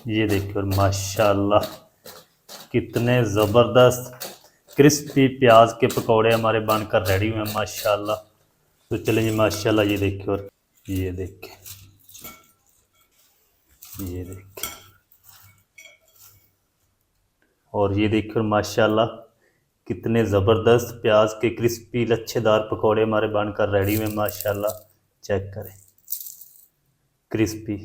ये देखिए, और माशाल्लाह कितने ज़बरदस्त क्रिस्पी प्याज के पकौड़े हमारे बनकर रेडी हुए हैं माशाल्लाह। तो चलें जी माशाल्लाह, ये देखिए, और ये देखिए, ये देखिए, और ये देखिए, और माशाल्लाह कितने ज़बरदस्त प्याज के क्रिस्पी लच्छेदार पकौड़े हमारे बनकर रेडी हुए हैं माशाल्लाह। चेक करें, क्रिस्पी।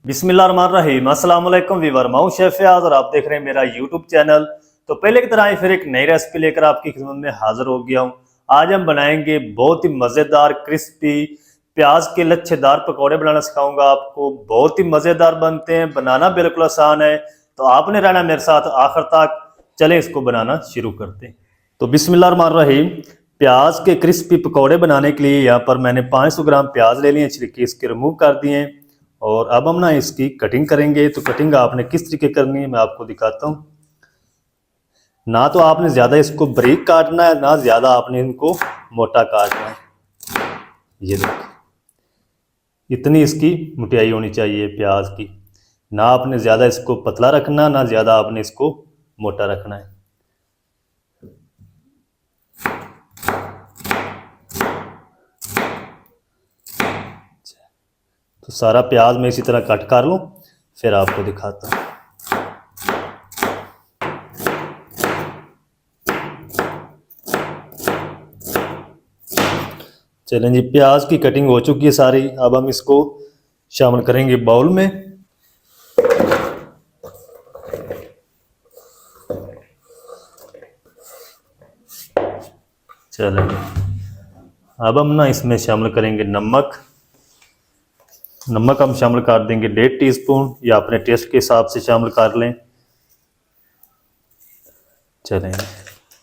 बिस्मिल्लाहिर्रहमानिर्रहीम, अस्सलाम वालेकुम वीवर, मैं हूं शेफ फयाज और आप देख रहे हैं मेरा यूट्यूब चैनल। तो पहले की तरह ही फिर एक नई रेसिपी लेकर आपकी खिदमत में हाजिर हो गया हूं। आज हम बनाएंगे बहुत ही मज़ेदार क्रिस्पी प्याज के लच्छेदार पकौड़े बनाना सिखाऊंगा आपको। बहुत ही मज़ेदार बनते हैं, बनाना बिल्कुल आसान है, तो आपने रहना मेरे साथ आखिर तक। चलें इसको बनाना शुरू करते हैं। तो बिस्मिल्लाहिर्रहमानिर्रहीम, प्याज के क्रिस्पी पकौड़े बनाने के लिए यहाँ पर मैंने 500 ग्राम प्याज ले लिए, छिलके इसके रिमूव कर दिए हैं। और अब हम ना इसकी कटिंग करेंगे। तो कटिंग आपने किस तरीके करनी है मैं आपको दिखाता हूँ। ना तो आपने ज़्यादा इसको बारीक काटना है, ना ज़्यादा आपने इनको मोटा काटना है। ये देखिए, इतनी इसकी मोटाई होनी चाहिए प्याज की। ना आपने ज़्यादा इसको पतला रखना, ना ज़्यादा आपने इसको मोटा रखना है। तो सारा प्याज मैं इसी तरह कट कर लूँ, फिर आपको दिखाता हूँ। चलें जी, प्याज की कटिंग हो चुकी है सारी। अब हम इसको शामिल करेंगे बाउल में। चलें, अब हम ना इसमें शामिल करेंगे नमक। नमक हम शामिल कर देंगे 1.5 टीस्पून, या अपने टेस्ट के हिसाब से शामिल कर लें। चलें,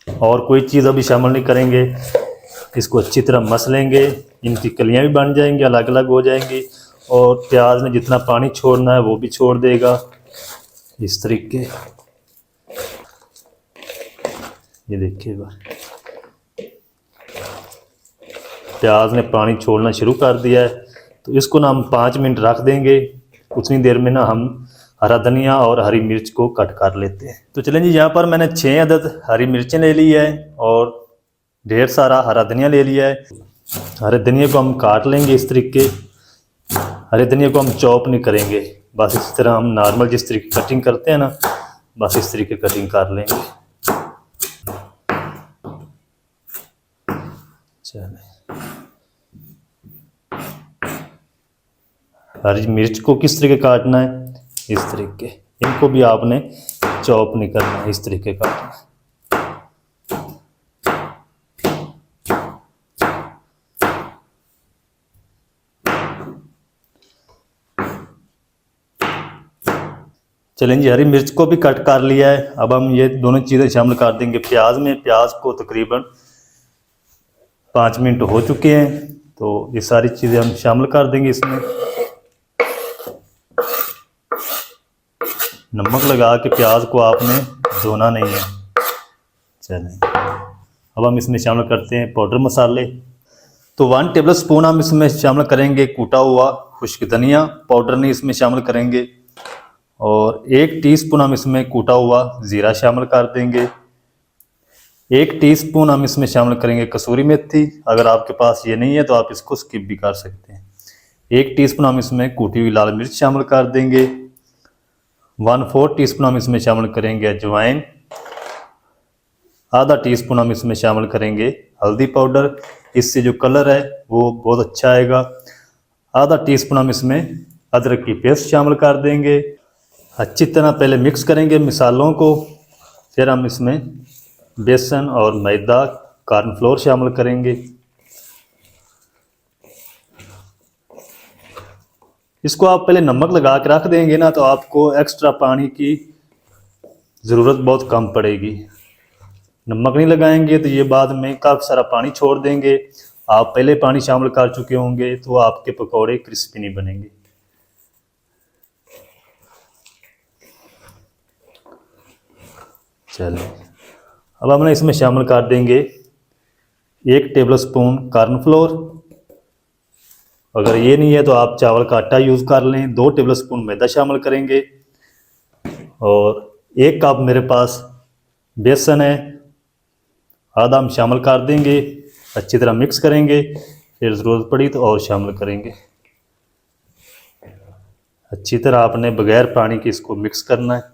और कोई चीज़ अभी शामिल नहीं करेंगे। इसको अच्छी तरह मस लेंगे, इनकी कलियां भी बन जाएंगी, अलग अलग हो जाएंगी, और प्याज ने जितना पानी छोड़ना है वो भी छोड़ देगा इस तरीके। ये देखिएगा, प्याज ने पानी छोड़ना शुरू कर दिया है। तो इसको ना हम 5 मिनट रख देंगे। उतनी देर में ना हम हरा धनिया और हरी मिर्च को कट कर लेते हैं। तो चलें जी, यहाँ पर मैंने 6 अदद हरी मिर्चें ले ली है और ढेर सारा हरा धनिया ले लिया है। हरे धनिया को हम काट लेंगे इस तरीके। हरे धनिया को हम चॉप नहीं करेंगे, बस इस तरह हम नॉर्मल जिस तरीके कटिंग करते हैं ना, बस इस तरीके कटिंग कर लेंगे। चलें, हरी मिर्च को किस तरीके काटना है, इस तरीके। इनको भी आपने चॉप नहीं करना है, इस तरीके काटना है। चलें जी, हरी मिर्च को भी कट कर लिया है। अब हम ये दोनों चीज़ें शामिल कर देंगे प्याज में। प्याज को तकरीबन 5 मिनट हो चुके हैं, तो ये सारी चीज़ें हम शामिल कर देंगे इसमें। नमक लगा के प्याज को आपने धोना नहीं है। चलें, अब हम इसमें शामिल करते हैं पाउडर मसाले। तो 1 टेबल स्पून हम इसमें शामिल करेंगे कूटा हुआ खुश्क धनिया, पाउडर नहीं इसमें शामिल करेंगे। और 1 टीस्पून हम इसमें कूटा हुआ ज़ीरा शामिल कर देंगे। 1 टीस्पून हम इसमें शामिल करेंगे कसूरी मेथी। अगर आपके पास ये नहीं है तो आप इसको स्किप भी कर सकते हैं। 1 टीस्पून हम इसमें कूटी हुई लाल मिर्च शामिल कर देंगे। 1/4 टीस्पून हम इसमें शामिल करेंगे अजवाइन। आधा टीस्पून हम इसमें शामिल करेंगे हल्दी पाउडर, इससे जो कलर है वो बहुत अच्छा आएगा। आधा टीस्पून हम इसमें अदरक की पेस्ट शामिल कर देंगे। अच्छी तरह पहले मिक्स करेंगे मिसालों को, फिर हम इसमें बेसन और मैदा कॉर्नफ्लोर शामिल करेंगे। इसको आप पहले नमक लगा के रख देंगे ना, तो आपको एक्स्ट्रा पानी की ज़रूरत बहुत कम पड़ेगी। नमक नहीं लगाएंगे तो ये बाद में काफ़ी सारा पानी छोड़ देंगे। आप पहले पानी शामिल कर चुके होंगे तो आपके पकौड़े क्रिस्पी नहीं बनेंगे। चलिए, अब हम इसमें शामिल कर देंगे 1 टेबल स्पून कॉर्नफ्लोर, अगर ये नहीं है तो आप चावल का आटा यूज़ कर लें। 2 टेबलस्पून मैदा शामिल करेंगे और 1 कप मेरे पास बेसन है, आधा हम शामिल कर देंगे। अच्छी तरह मिक्स करेंगे, फिर ज़रूरत पड़ी तो और शामिल करेंगे। अच्छी तरह आपने बगैर पानी के इसको मिक्स करना है।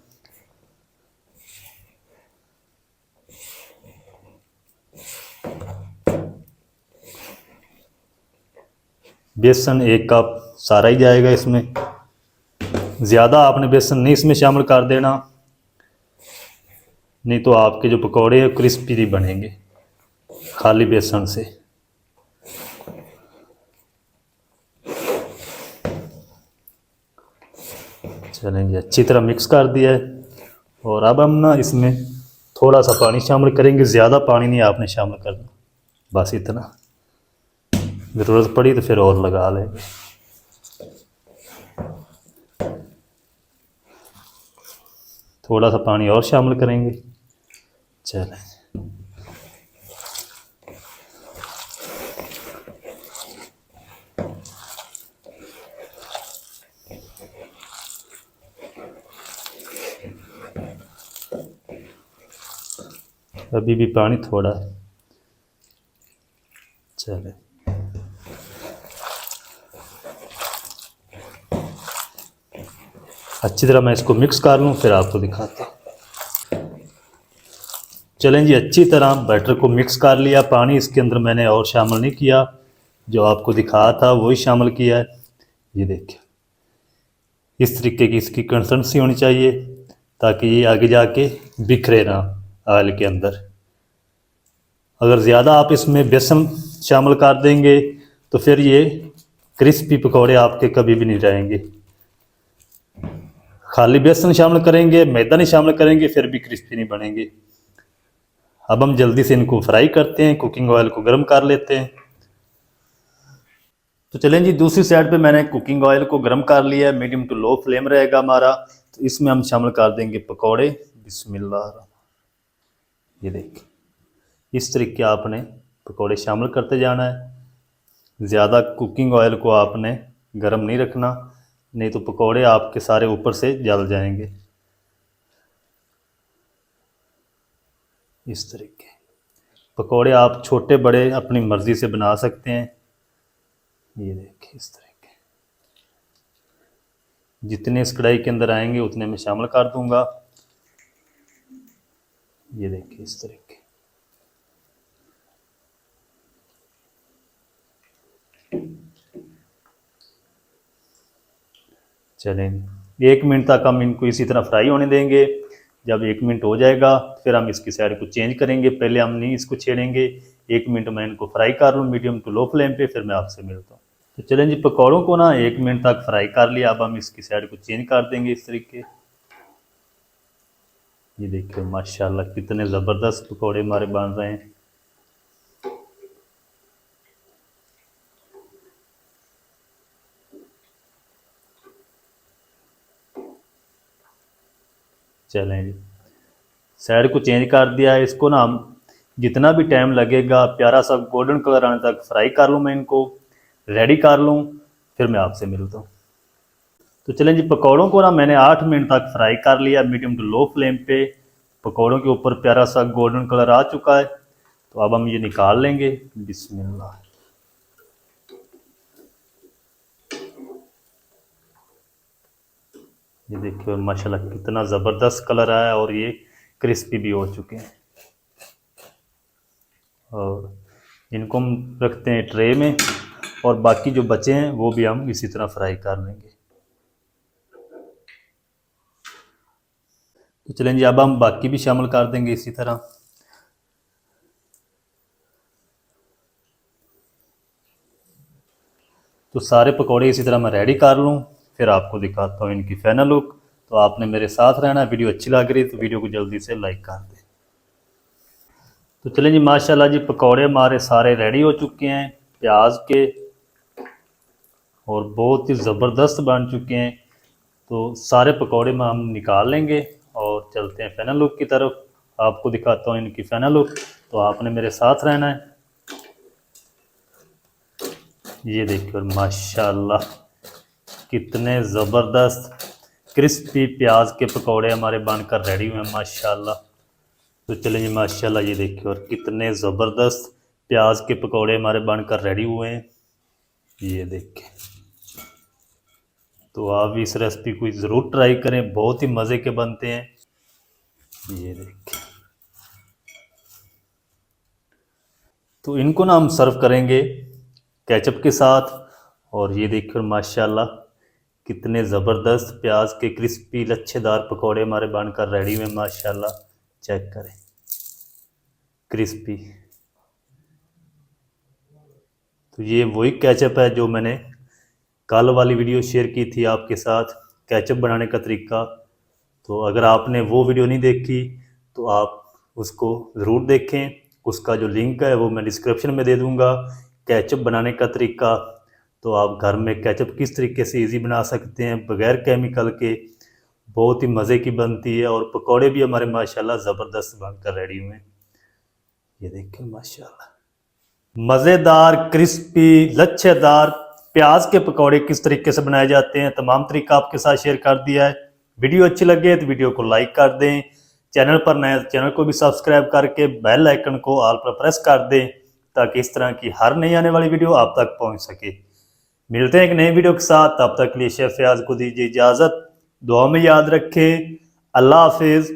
बेसन 1 कप सारा ही जाएगा इसमें, ज़्यादा आपने बेसन नहीं इसमें शामिल कर देना, नहीं तो आपके जो पकौड़े हैं क्रिस्पी नहीं बनेंगे खाली बेसन से। चलेंगे, अच्छी तरह मिक्स कर दिया है और अब हम ना इसमें थोड़ा सा पानी शामिल करेंगे। ज़्यादा पानी नहीं आपने शामिल करना, बस इतना। ज़रूरत पड़ी तो फिर और लगा लेंगे। थोड़ा सा पानी और शामिल करेंगे। चलें, अभी भी पानी थोड़ा है। चलें, अच्छी तरह मैं इसको मिक्स कर लूँ फिर आपको दिखाते हैं। चलें जी, अच्छी तरह बैटर को मिक्स कर लिया। पानी इसके अंदर मैंने और शामिल नहीं किया, जो आपको दिखाया था वही शामिल किया है। ये देखिए, इस तरीके की इसकी कंसिस्टेंसी होनी चाहिए ताकि ये आगे जाके बिखरे ना ऑयल के अंदर। अगर ज़्यादा आप इसमें बेसन शामिल कर देंगे तो फिर ये क्रिस्पी पकौड़े आपके कभी भी नहीं रहेंगे। खाली बेसन शामिल करेंगे, मैदा नहीं शामिल करेंगे, फिर भी क्रिस्पी नहीं बनेंगे। अब हम जल्दी से इनको फ्राई करते हैं। कुकिंग ऑयल को गर्म कर लेते हैं। तो चलें जी, दूसरी साइड पे मैंने कुकिंग ऑयल को गर्म कर लिया है। मीडियम टू लो फ्लेम रहेगा हमारा। तो इसमें हम शामिल कर देंगे पकौड़े। बिस्मिल्लाह। ये देखिए, इस तरीके आपने पकौड़े शामिल करते जाना है। ज़्यादा कुकिंग ऑयल को आपने गर्म नहीं रखना, नहीं तो पकौड़े आपके सारे ऊपर से जल जाएंगे। इस तरीके पकौड़े आप छोटे बड़े अपनी मर्ज़ी से बना सकते हैं। ये देखिए, इस तरीके जितने इस कढ़ाई के अंदर आएंगे उतने मैं शामिल कर दूंगा। ये देखिए, इस तरीके। चलें, 1 मिनट तक हम इनको इसी तरह फ्राई होने देंगे। जब 1 मिनट हो जाएगा फिर हम इसकी साइड को चेंज करेंगे। पहले हम नहीं इसको छेड़ेंगे। 1 मिनट मैं इनको फ्राई कर लूँ मीडियम टू लो फ्लेम पे, फिर मैं आपसे मिलता हूँ। तो चलें जी, पकौड़ों को ना 1 मिनट तक फ्राई कर लिया। अब हम इसकी साइड को चेंज कर देंगे इस तरीके। ये देखिए, माशाल्लाह कितने ज़बरदस्त पकौड़े हमारे बन रहे हैं। चलें जी, साइड को चेंज कर दिया है। इसको ना हम जितना भी टाइम लगेगा प्यारा सा गोल्डन कलर आने तक फ्राई कर लूँ, मैं इनको रेडी कर लूँ, फिर मैं आपसे मिलता हूँ। तो चलें जी, पकौड़ों को ना मैंने 8 मिनट तक फ्राई कर लिया मीडियम टू लो फ्लेम पे। पकौड़ों के ऊपर प्यारा सा गोल्डन कलर आ चुका है। तो अब हम ये निकाल लेंगे। बिस्मिल्लाह। ये देखिए, माशाल्लाह कितना ज़बरदस्त कलर आया और ये क्रिस्पी भी हो चुके हैं। और इनको हम रखते हैं ट्रे में और बाकी जो बचे हैं वो भी हम इसी तरह फ्राई कर लेंगे। तो चलें जी, अब हम बाकी भी शामिल कर देंगे इसी तरह। तो सारे पकौड़े इसी तरह मैं रेडी कर लूँ, फिर आपको दिखाता हूँ इनकी फाइनल लुक। तो आपने मेरे साथ रहना। वीडियो अच्छी लग रही तो वीडियो को जल्दी से लाइक कर दें। तो चलें जी, माशाल्लाह जी, पकौड़े हमारे सारे रेडी हो चुके हैं प्याज के और बहुत ही ज़बरदस्त बन चुके हैं। तो सारे पकौड़े में हम निकाल लेंगे और चलते हैं फाइनल लुक की तरफ। आपको दिखाता हूँ इनकी फाइनल लुक। तो आपने मेरे साथ रहना है। ये देखिए, और माशाल्लाह कितने ज़बरदस्त क्रिस्पी प्याज के पकौड़े हमारे बनकर रेडी हुए हैं माशाल्लाह। तो चलिए जी माशाल्लाह, ये देखिए, और कितने ज़बरदस्त प्याज के पकौड़े हमारे बनकर रेडी हुए हैं। ये देखिए, तो आप भी इस रेसिपी को ज़रूर ट्राई करें, बहुत ही मज़े के बनते हैं। ये देखिए, तो इनको ना हम सर्व करेंगे केचप के साथ। और ये देखिए माशाल्लाह कितने ज़बरदस्त प्याज के क्रिस्पी लच्छेदार पकौड़े हमारे बनकर रेडी हुए माशाल्लाह। चेक करें, क्रिस्पी। तो ये वही केचप है जो मैंने कल वाली वीडियो शेयर की थी आपके साथ, केचप बनाने का तरीका। तो अगर आपने वो वीडियो नहीं देखी तो आप उसको ज़रूर देखें, उसका जो लिंक है वो मैं डिस्क्रिप्शन में दे दूँगा। केचप बनाने का तरीका, तो आप घर में केचप किस तरीके से इजी बना सकते हैं बग़ैर केमिकल के, बहुत ही मज़े की बनती है। और पकौड़े भी हमारे माशाल्लाह ज़बरदस्त बनकर रेडी हुए हैं। ये देखिए माशाल्लाह, मज़ेदार क्रिस्पी लच्छेदार प्याज के पकौड़े किस तरीके से बनाए जाते हैं, तमाम तरीका आपके साथ शेयर कर दिया है। वीडियो अच्छी लगे तो वीडियो को लाइक कर दें, चैनल पर नए चैनल को भी सब्सक्राइब करके बेल आइकन को ऑल पर प्रेस कर दें, ताकि इस तरह की हर नई आने वाली वीडियो आप तक पहुंच सके। मिलते हैं एक नई वीडियो के साथ, तब तक के लिए शेफ फयाज को दीजिए इजाज़त। दुआ में याद रखें। अल्लाह हाफिज़।